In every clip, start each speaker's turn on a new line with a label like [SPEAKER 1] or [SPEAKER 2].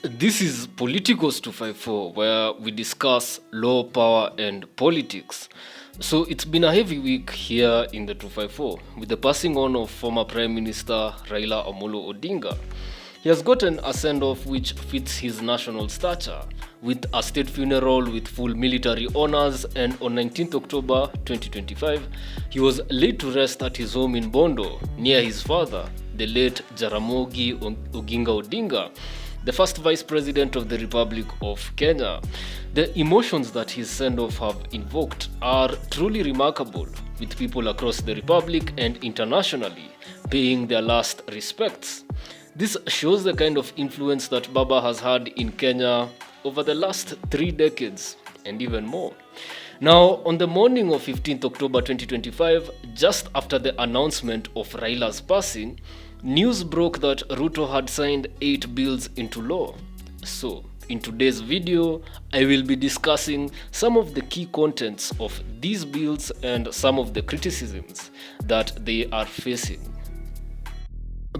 [SPEAKER 1] This is Politicos 254, where we discuss law, power, and politics. So it's been a heavy week here in the 254 with the passing on of former Prime Minister Raila Odinga. He has gotten a send-off which fits his national stature, with a state funeral with full military honors, and on 19th October 2025, he was laid to rest at his home in Bondo, near his father, the late Jaramogi Oginga Odinga, the first Vice President of the Republic of Kenya. The emotions that his send-off have invoked are truly remarkable, with people across the Republic and internationally paying their last respects. This shows the kind of influence that Baba has had in Kenya over the last 3 decades and even more. Now, on the morning of 15th October 2025, just after the announcement of Raila's passing, news broke that Ruto had signed 8 bills into law. So, in today's video, I will be discussing some of the key contents of these bills and some of the criticisms that they are facing.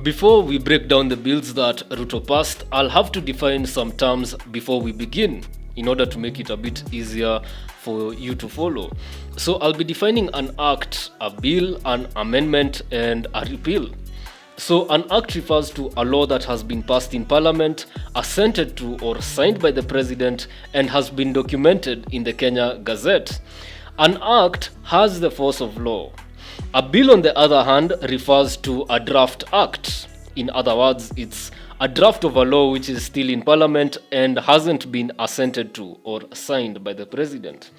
[SPEAKER 1] Before we break down the bills that Ruto passed, I'll have to define some terms before we begin in order to make it a bit easier for you to follow. So I'll be defining an act, a bill, an amendment, and a repeal. So an act refers to a law that has been passed in parliament, assented to or signed by the president, and has been documented in the Kenya Gazette. An act has the force of law. A bill, on the other hand, refers to a draft act. In other words, it's a draft of a law which is still in parliament and hasn't been assented to or signed by the president.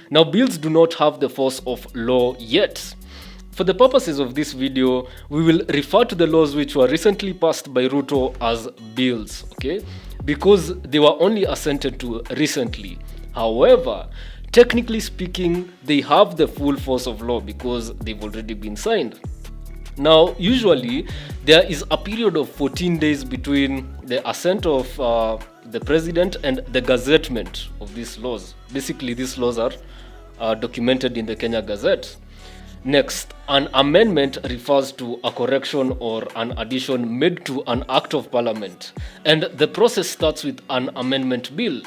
[SPEAKER 1] Now, bills do not have the force of law yet. For the purposes of this video, we will refer to the laws which were recently passed by Ruto as bills, okay? Because they were only assented to recently. However, technically speaking, they have the full force of law because they've already been signed. Now, usually, there is a period of 14 days between the assent of the president and the gazettement of these laws. Basically, these laws are documented in the Kenya Gazette. Next, an amendment refers to a correction or an addition made to an act of parliament. And the process starts with an amendment bill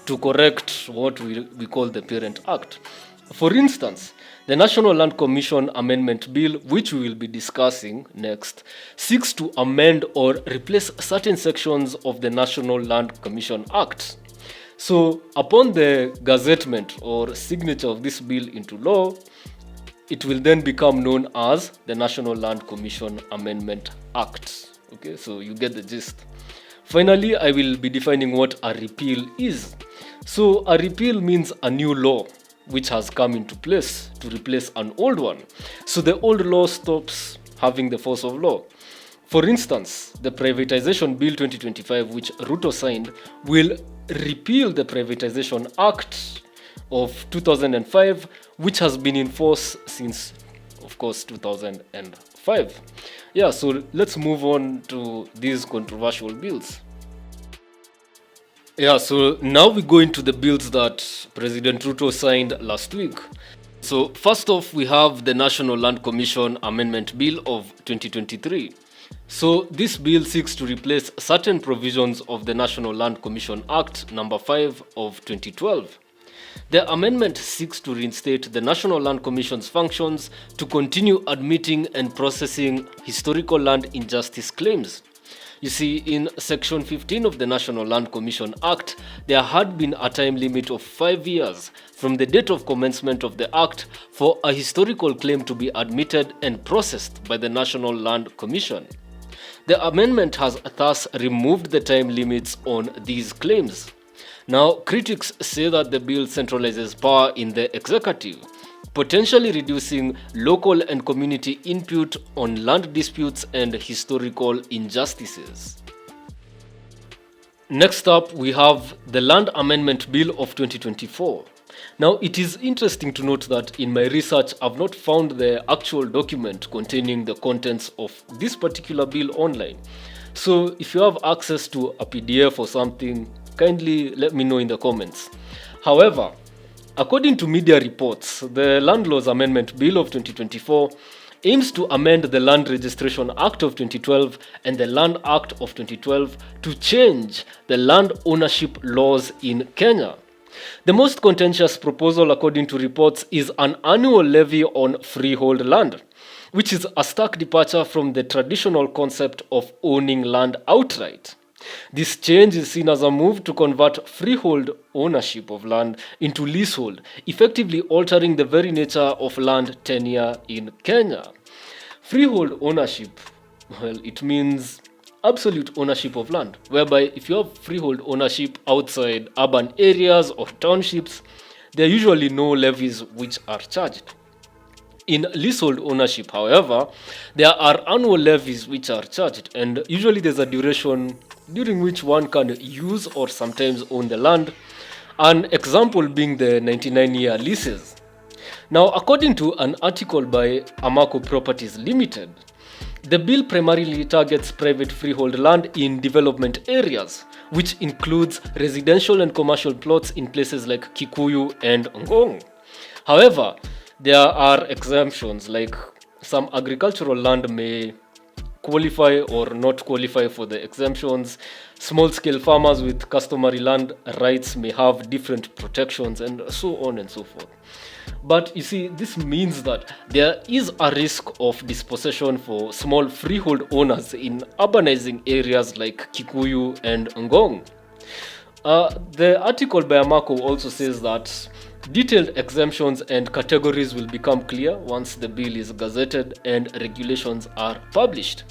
[SPEAKER 1] to correct what we call the parent act. For instance, the National Land Commission Amendment Bill, which we will be discussing next, seeks to amend or replace certain sections of the National Land Commission Act. So, upon the gazettement or signature of this bill into law, it will then become known as the National Land Commission Amendment Act. Okay, so you get the gist. Finally, I will be defining what a repeal is. So, a repeal means a new law which has come into place to replace an old one. So, the old law stops having the force of law. For instance, the Privatization Bill 2025, which Ruto signed, will repeal the Privatization Act of 2005, which has been in force since, of course, 2005. Yeah, so let's move on to these controversial bills. Yeah, so now we go into the bills that President Ruto signed last week. So first off, we have the National Land Commission Amendment Bill of 2023. So this bill seeks to replace certain provisions of the National Land Commission Act number 5 of 2012. The amendment seeks to reinstate the National Land Commission's functions to continue admitting and processing historical land injustice claims. You see, in Section 15 of the National Land Commission Act, there had been a time limit of 5 years from the date of commencement of the Act for a historical claim to be admitted and processed by the National Land Commission. The amendment has thus removed the time limits on these claims. Now, critics say that the bill centralizes power in the executive, potentially reducing local and community input on land disputes and historical injustices. Next up, we have the Land Amendment Bill of 2024. Now, it is interesting to note that in my research, I've not found the actual document containing the contents of this particular bill online. So, if you have access to a PDF or something, kindly let me know in the comments. However, according to media reports, the Land Laws Amendment Bill of 2024 aims to amend the Land Registration Act of 2012 and the Land Act of 2012 to change the land ownership laws in Kenya. The most contentious proposal, according to reports, is an annual levy on freehold land, which is a stark departure from the traditional concept of owning land outright. This change is seen as a move to convert freehold ownership of land into leasehold, effectively altering the very nature of land tenure in Kenya. Freehold ownership, well, it means absolute ownership of land, whereby if you have freehold ownership outside urban areas or townships, there are usually no levies which are charged. In leasehold ownership, however, there are annual levies which are charged, and usually there's a duration during which one can use or sometimes own the land, an example being the 99-year leases. Now, according to an article by Amako Properties Limited, the bill primarily targets private freehold land in development areas, which includes residential and commercial plots in places like Kikuyu and Ngong. However, there are exemptions, like some agricultural land may qualify or not qualify for the exemptions. Small-scale farmers with customary land rights may have different protections, and so on and so forth. But you see, this means that there is a risk of dispossession for small freehold owners in urbanizing areas like Kikuyu and Ngong. The article by Amako also says that detailed exemptions and categories will become clear once the bill is gazetted and regulations are published.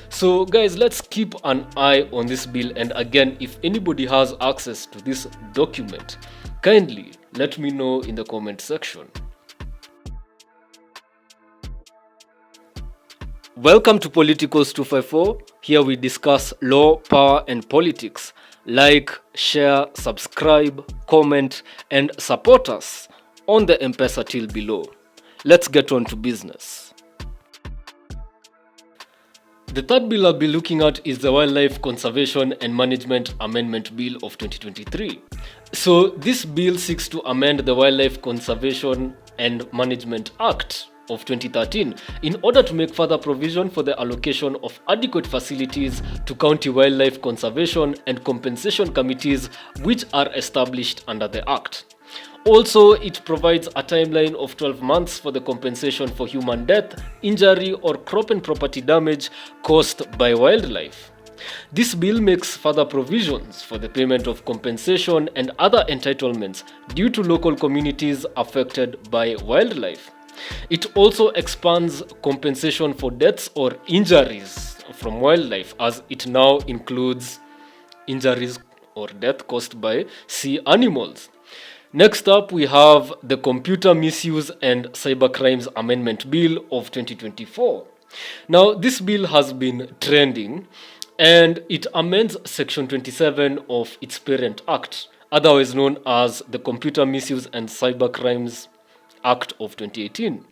[SPEAKER 1] So guys, let's keep an eye on this bill, and again, if anybody has access to this document, kindly let me know in the comment section. Welcome to Politicals 254. Here we discuss law, power and politics. Like, share, subscribe, comment and support us on the M-Pesa till below. Let's get on to business. The third bill I'll be looking at is the Wildlife Conservation and Management Amendment Bill of 2023. So this bill seeks to amend the Wildlife Conservation and Management Act of 2013 in order to make further provision for the allocation of adequate facilities to county wildlife conservation and compensation committees which are established under the Act. Also, it provides a timeline of 12 months for the compensation for human death, injury or crop and property damage caused by wildlife. This bill makes further provisions for the payment of compensation and other entitlements due to local communities affected by wildlife. It also expands compensation for deaths or injuries from wildlife, as it now includes injuries or death caused by sea animals. Next up, we have the Computer Misuse and Cybercrimes Amendment Bill of 2024. Now, this bill has been trending, and it amends Section 27 of its parent act, otherwise known as the Computer Misuse and Cybercrimes Act of 2018,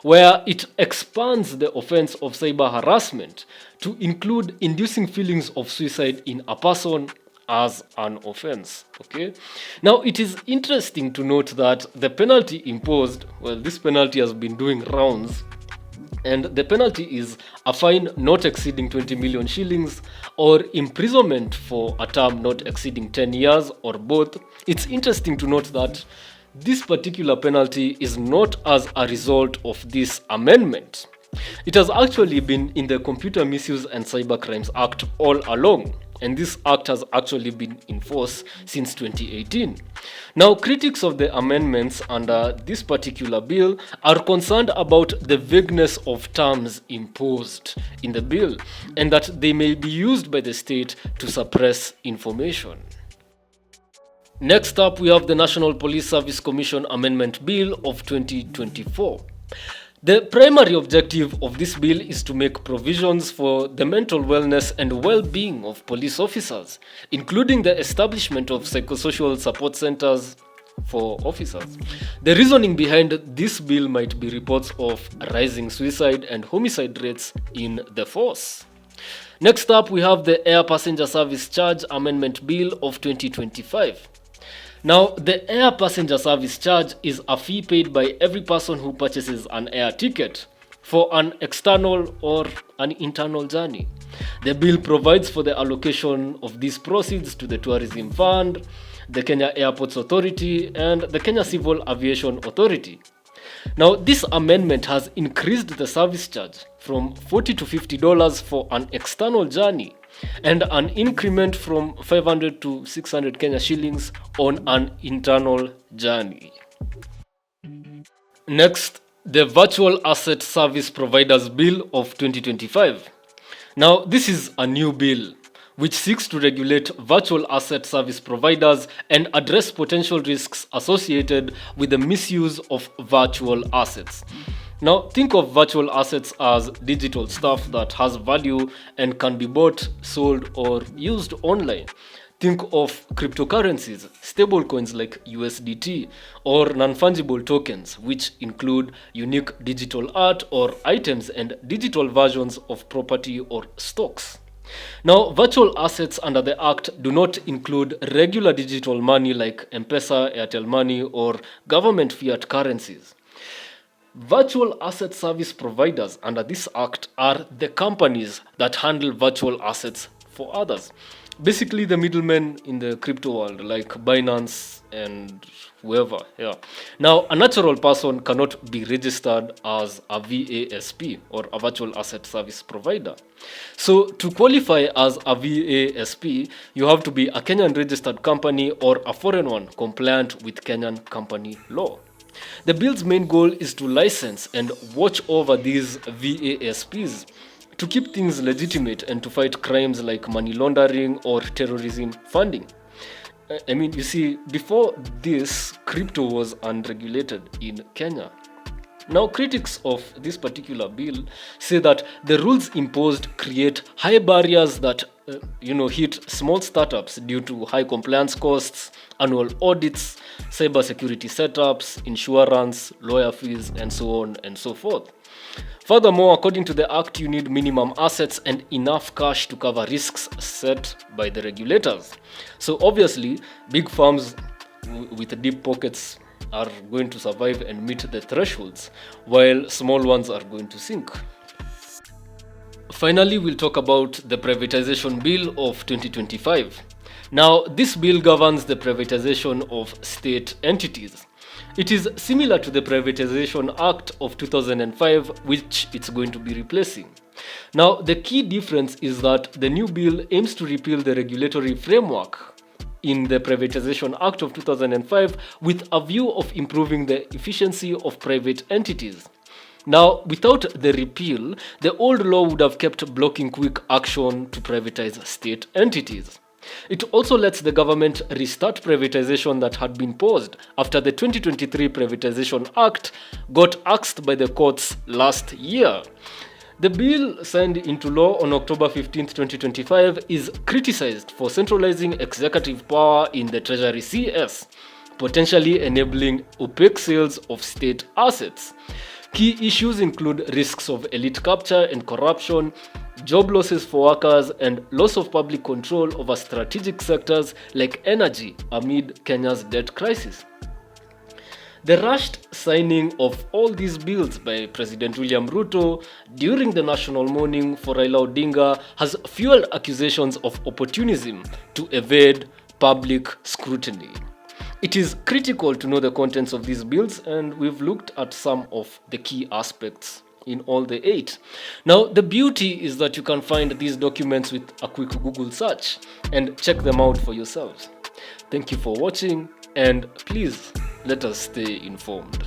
[SPEAKER 1] where it expands the offense of cyber harassment to include inducing feelings of suicide in a person as an offense. Okay. Now, it is interesting to note that the penalty imposed, well, this penalty has been doing rounds, and the penalty is a fine not exceeding 20 million shillings or imprisonment for a term not exceeding 10 years or both. It's interesting to note that this particular penalty is not as a result of this amendment. It has actually been in the Computer Misuse and Cybercrimes Act all along, and this act has actually been in force since 2018. Now, critics of the amendments under this particular bill are concerned about the vagueness of terms imposed in the bill and that they may be used by the state to suppress information. Next up, we have the National Police Service Commission Amendment Bill of 2024. The primary objective of this bill is to make provisions for the mental wellness and well-being of police officers, including the establishment of psychosocial support centers for officers. The reasoning behind this bill might be reports of rising suicide and homicide rates in the force. Next up, we have the Air Passenger Service Charge Amendment Bill of 2025. Now, the air passenger service charge is a fee paid by every person who purchases an air ticket for an external or an internal journey. The bill provides for the allocation of these proceeds to the Tourism Fund, the Kenya Airports Authority, and the Kenya Civil Aviation Authority. Now, this amendment has increased the service charge from $40 to $50 for an external journey and an increment from 500 to 600 Kenya shillings on an internal journey. Next, the Virtual Asset Service Providers Bill of 2025. Now, this is a new bill which seeks to regulate virtual asset service providers and address potential risks associated with the misuse of virtual assets. Now, think of virtual assets as digital stuff that has value and can be bought, sold, or used online. Think of cryptocurrencies, stablecoins like USDT, or non-fungible tokens, which include unique digital art or items and digital versions of property or stocks. Now, virtual assets under the Act do not include regular digital money like M-Pesa, Airtel Money, or government fiat currencies. Virtual asset service providers under this Act are the companies that handle virtual assets for others. Basically, the middlemen in the crypto world, like Binance and whoever. Yeah. Now, a natural person cannot be registered as a VASP or a virtual asset service provider. So, to qualify as a VASP, you have to be a Kenyan registered company or a foreign one compliant with Kenyan company law. The bill's main goal is to license and watch over these VASPs to keep things legitimate and to fight crimes like money laundering or terrorism funding. I mean, you see, before this, crypto was unregulated in Kenya. Now, critics of this particular bill say that the rules imposed create high barriers that hit small startups due to high compliance costs, annual audits, cybersecurity setups, insurance, lawyer fees, and so on and so forth. Furthermore, according to the Act, you need minimum assets and enough cash to cover risks set by the regulators. So obviously, big firms with deep pockets are going to survive and meet the thresholds, while small ones are going to sink. Finally, we'll talk about the Privatization Bill of 2025. Now, this bill governs the privatization of state entities. It is similar to the Privatization Act of 2005, which it's going to be replacing. Now, the key difference is that the new bill aims to repeal the regulatory framework in the Privatization Act of 2005 with a view of improving the efficiency of private entities. Now, without the repeal, the old law would have kept blocking quick action to privatize state entities. It also lets the government restart privatization that had been paused after the 2023 Privatization Act got axed by the courts last year. The bill signed into law on October 15, 2025 is criticized for centralizing executive power in the Treasury CS, potentially enabling opaque sales of state assets. Key issues include risks of elite capture and corruption, job losses for workers, and loss of public control over strategic sectors like energy amid Kenya's debt crisis. The rushed signing of all these bills by President William Ruto during the national mourning for Raila Odinga has fueled accusations of opportunism to evade public scrutiny. It is critical to know the contents of these bills, and we've looked at some of the key aspects in all the 8. Now, the beauty is that you can find these documents with a quick Google search and check them out for yourselves. Thank you for watching, and please let us stay informed.